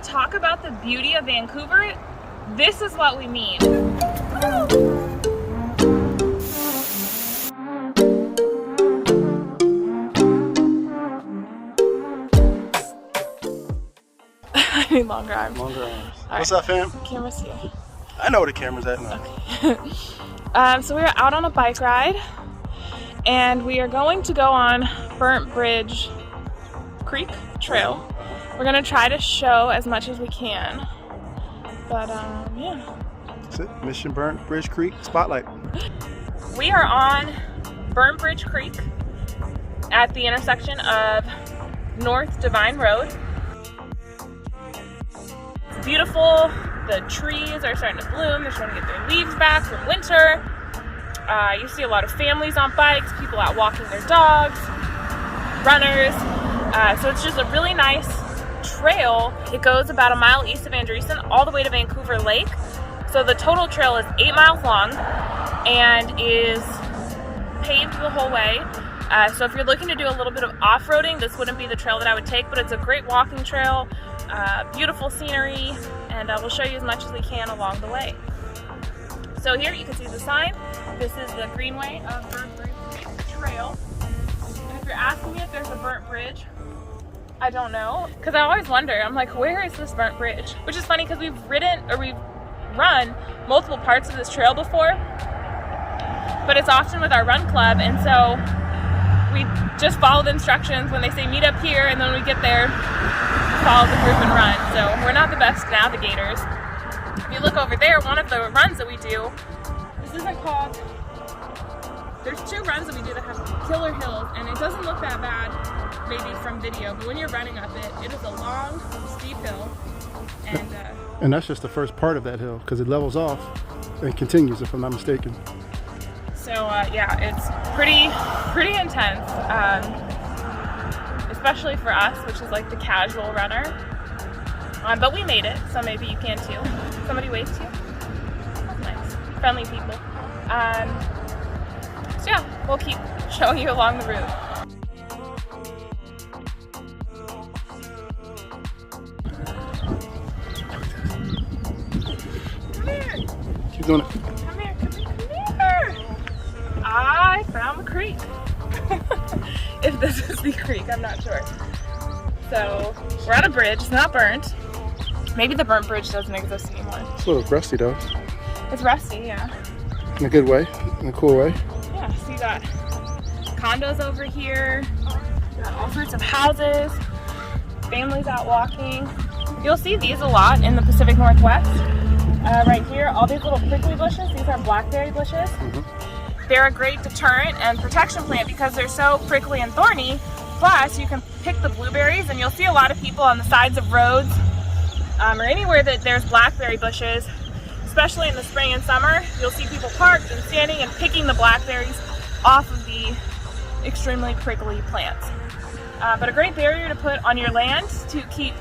talk about the beauty of Vancouver, this is what we mean. I need longer arms. Longer arms. All What's right. up, fam? Camera's here. I know where the camera's at now. Okay. So we are out on a bike ride, and we are going to go on Burnt Bridge Creek Trail. We're gonna try to show as much as we can, but yeah. That's it. Mission Burnt Bridge Creek Spotlight. We are on Burnt Bridge Creek at the intersection of North Divine Road. It's beautiful. The trees are starting to bloom. They're starting to get their leaves back from winter. You see a lot of families on bikes, people out walking their dogs, runners. So it's just a really nice trail. It goes about a mile east of Andreessen all the way to Vancouver Lake. So the total trail is 8 miles long and is paved the whole way. So if you're looking to do a little bit of off-roading, this wouldn't be the trail that I would take, but it's a great walking trail, beautiful scenery, and we'll show you as much as we can along the way. So here you can see the sign. This is the greenway of Burnt Bridge Trail. And if you're asking me if there's a burnt bridge, I don't know, because I always wonder, I'm like, where is this burnt bridge? Which is funny because we've run multiple parts of this trail before, but it's often with our run club, and so we just follow the instructions when they say meet up here, and then when we get there, follow the group and run. So we're not the best navigators. If you look over there, one of the runs that we do, this isn't called, there's 2 runs that we do that have killer hills, and it doesn't look that bad maybe from video, but when you're running up it, it is a long, steep hill, And that's just the first part of that hill, because it levels off and continues, if I'm not mistaken. so yeah, it's pretty intense, especially for us, which is like the casual runner. But we made it, so maybe you can too. Somebody waves to you. That's nice. Friendly people. So yeah, we'll keep showing you along the route. Come here. Keep doing it. Come here, come here, come here. I found the creek. If this is the creek, I'm not sure. So we're at a bridge, it's not burnt. Maybe the burnt bridge doesn't exist anymore. It's a little rusty though. It's rusty, yeah. In a good way, in a cool way. Yeah, so you got condos over here, you got all sorts of houses, families out walking. You'll see these a lot in the Pacific Northwest. Right here, all these little prickly bushes, these are blackberry bushes. They're a great deterrent and protection plant because they're so prickly and thorny. Plus, you can pick the blueberries, and you'll see a lot of people on the sides of roads or anywhere that there's blackberry bushes, especially in the spring and summer. You'll see people parked and standing and picking the blackberries off of the extremely prickly plants. But a great barrier to put on your land to keep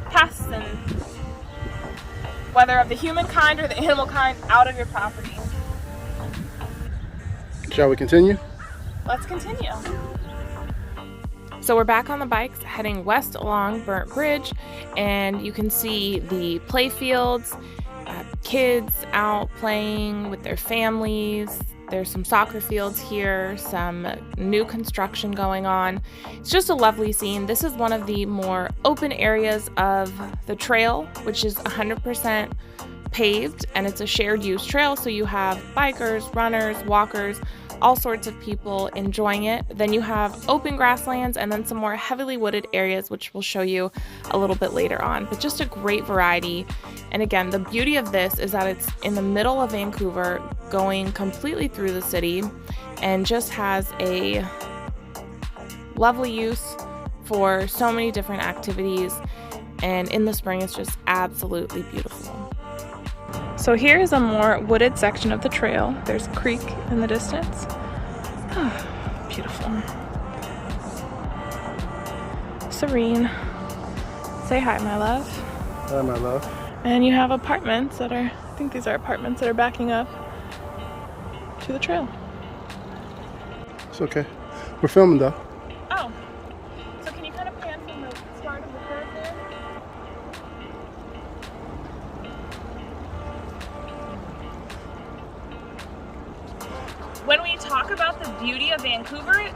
pests, and whether of the human kind or the animal kind, out of your property. Shall we continue? Let's continue. So we're back on the bikes heading west along Burnt Bridge, and you can see the play fields, kids out playing with their families. There's some soccer fields here, some new construction going on. It's just a lovely scene. This is one of the more open areas of the trail, which is 100% paved, and it's a shared use trail, so you have bikers, runners, walkers, all sorts of people enjoying it. Then you have open grasslands and then some more heavily wooded areas, which we'll show you a little bit later on, but just a great variety. And again, the beauty of this is that it's in the middle of Vancouver, going completely through the city, and just has a lovely use for so many different activities. And in the spring, it's just absolutely beautiful. So here's a more wooded section of the trail. There's a creek in the distance. Oh, beautiful. Serene. Say hi, my love. Hi, my love. And you have apartments that are, I think these are apartments that are backing up to the trail. It's okay. We're filming though. Oh. So can you kind of pan from the start of the curve there? when we talk about the beauty of Vancouver,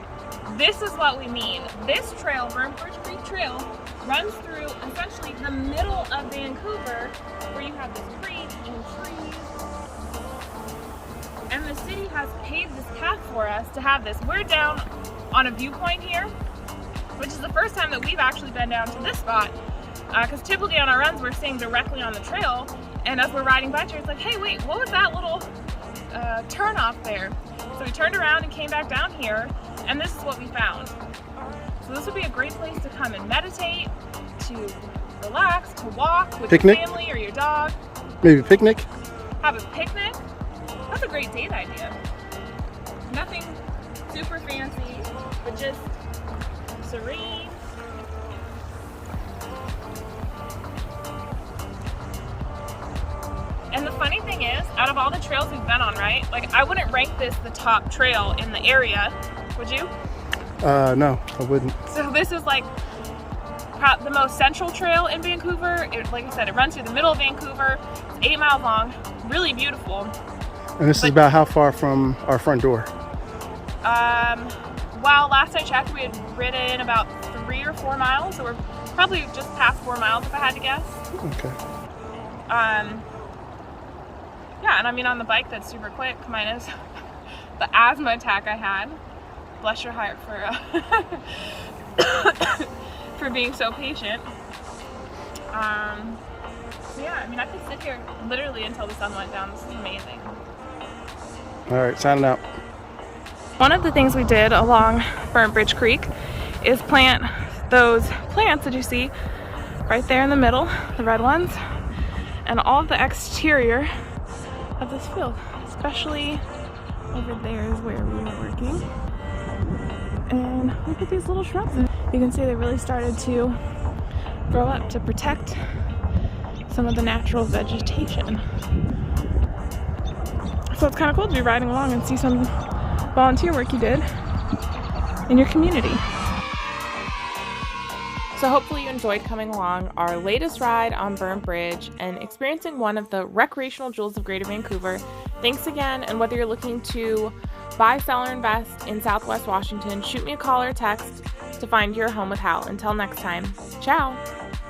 this is what we mean. This trail, Burnt Bridge Creek Trail, runs through essentially the middle of Vancouver, where you have this creek and trees. And the city has paved this path for us to have this. We're down on a viewpoint here, which is the first time that we've actually been down to this spot. Because typically on our runs, we're staying directly on the trail. And as we're riding by here, it's like, hey, wait, what was that little turn off there? So we turned around and came back down here, and this is what we found. So this would be a great place to come and meditate, to relax, to walk with Picnic? your family or your dog. Maybe picnic? Have a picnic. That's a great date idea. Nothing super fancy, but just serene. And the funny thing is, out of all the trails we've been on, right? Like, I wouldn't rank this the top trail in the area, would you? No, I wouldn't. So this is like the most central trail in Vancouver. Like I said, it runs through the middle of Vancouver. It's 8 miles long, really beautiful. And this is about how far from our front door? Well, last I checked, we had ridden about 3 or 4 miles, so we're probably just past 4 miles if I had to guess. Okay. Yeah, and I mean on the bike that's super quick, minus the asthma attack I had. Bless your heart for being so patient. So yeah, I mean I could sit here literally until the sun went down. This is amazing. All right, signing out. One of the things we did along Burnt Bridge Creek is plant those plants that you see right there in the middle, the red ones, and all of the exterior of this field, especially over there is where we were working. And look at these little shrubs. You can see they really started to grow up to protect some of the natural vegetation. So it's kind of cool to be riding along and see some volunteer work you did in your community. So hopefully you enjoyed coming along our latest ride on Burnt Bridge and experiencing one of the recreational jewels of Greater Vancouver. Thanks again, and whether you're looking to buy, sell, or invest in Southwest Washington, shoot me a call or text to find your home with Hal. Until next time, ciao!